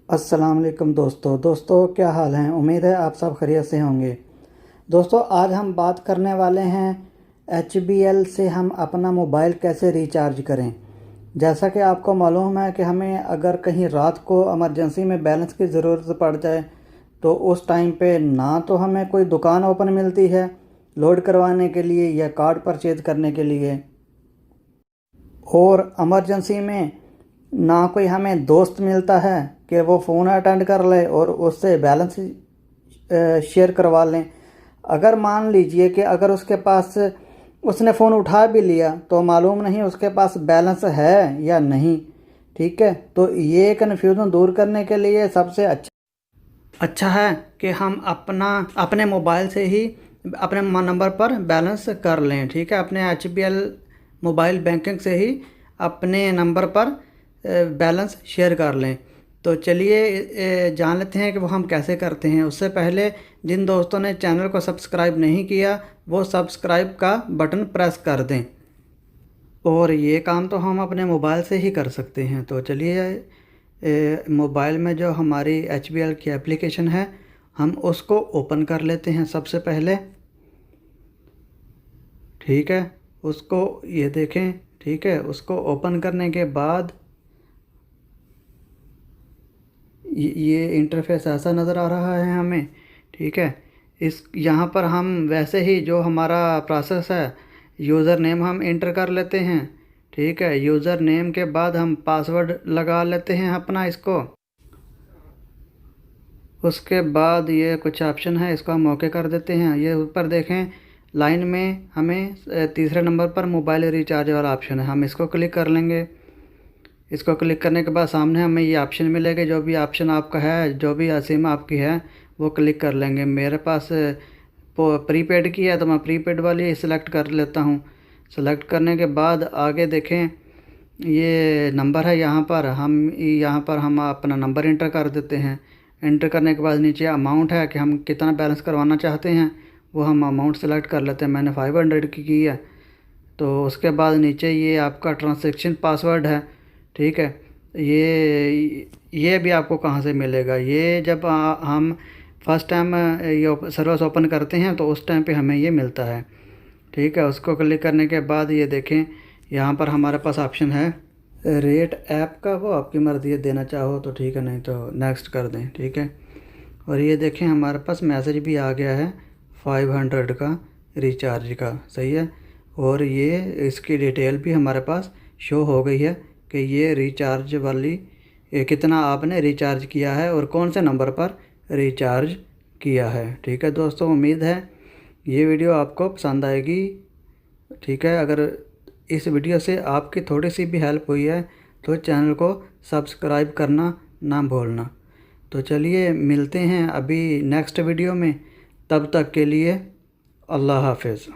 अस्सलाम वालेकुम दोस्तों क्या हाल हैं। उम्मीद है आप सब खैरियत से होंगे। दोस्तों आज हम बात करने वाले हैं HBL से हम अपना मोबाइल कैसे रिचार्ज करें। जैसा कि आपको मालूम है कि हमें अगर कहीं रात को इमरजेंसी में बैलेंस की ज़रूरत पड़ जाए तो उस टाइम पे ना तो हमें कोई दुकान ओपन मिलती है लोड करवाने के लिए या कार्ड परचेज करने के लिए, और इमरजेंसी में ना कोई हमें दोस्त मिलता है कि वो फ़ोन अटेंड कर ले और उससे बैलेंस शेयर करवा लें। अगर मान लीजिए कि अगर उसके पास उसने फ़ोन उठा भी लिया तो मालूम नहीं उसके पास बैलेंस है या नहीं। ठीक है, तो ये कन्फ्यूज़न दूर करने के लिए सबसे अच्छा है कि हम अपने मोबाइल से ही अपने नंबर पर बैलेंस कर लें। ठीक है, अपने HBL मोबाइल बैंकिंग से ही अपने नंबर पर बैलेंस शेयर कर लें। तो चलिए जान लेते हैं कि वो हम कैसे करते हैं। उससे पहले जिन दोस्तों ने चैनल को सब्सक्राइब नहीं किया वो सब्सक्राइब का बटन प्रेस कर दें, और ये काम तो हम अपने मोबाइल से ही कर सकते हैं। तो चलिए मोबाइल में जो हमारी HBL की एप्लीकेशन है हम उसको ओपन कर लेते हैं सबसे पहले। ठीक है, उसको ये देखें। ठीक है, उसको ओपन करने के बाद ये इंटरफेस ऐसा नज़र आ रहा है हमें। ठीक है, इस यहाँ पर हम वैसे ही जो हमारा प्रोसेस है यूज़र नेम हम इंटर कर लेते हैं। ठीक है, यूज़र नेम के बाद हम पासवर्ड लगा लेते हैं अपना इसको। उसके बाद ये कुछ ऑप्शन है इसको हम ओके कर देते हैं। ये ऊपर देखें लाइन में हमें तीसरे नंबर पर मोबाइल रिचार्ज वाला ऑप्शन है, हम इसको क्लिक कर लेंगे। इसको क्लिक करने के बाद सामने हमें ये ऑप्शन मिलेगा, जो भी ऑप्शन आपका है, जो भी सिम आपकी है वो क्लिक कर लेंगे। मेरे पास प्रीपेड की है तो मैं प्रीपेड वाली सिलेक्ट कर लेता हूँ। सेलेक्ट करने के बाद आगे देखें ये नंबर है, यहाँ पर हम अपना नंबर इंटर कर देते हैं। इंटर करने के बाद नीचे अमाउंट है कि हम कितना बैलेंस करवाना चाहते हैं, वो हम अमाउंट सेलेक्ट कर लेते हैं। मैंने 500 की है। तो उसके बाद नीचे ये आपका ट्रांजैक्शन पासवर्ड है। ठीक है, ये भी आपको कहाँ से मिलेगा, ये जब हम फर्स्ट टाइम ये सर्विस ओपन करते हैं तो उस टाइम पे हमें ये मिलता है। ठीक है, उसको क्लिक करने के बाद ये देखें यहाँ पर हमारे पास ऑप्शन है रेट ऐप का, वो आपकी मर्ज़ी है, देना चाहो तो ठीक है, नहीं तो नेक्स्ट कर दें। ठीक है, और ये देखें हमारे पास मैसेज भी आ गया है 500 का रिचार्ज का। सही है, और ये इसकी डिटेल भी हमारे पास शो हो गई है कि ये रिचार्ज वाली कितना आपने रिचार्ज किया है और कौन से नंबर पर रिचार्ज किया है। ठीक है दोस्तों, उम्मीद है ये वीडियो आपको पसंद आएगी। ठीक है, अगर इस वीडियो से आपकी थोड़ी सी भी हेल्प हुई है तो चैनल को सब्सक्राइब करना ना भूलना। तो चलिए मिलते हैं अभी नेक्स्ट वीडियो में, तब तक के लिए अल्लाह हाफ़िज़।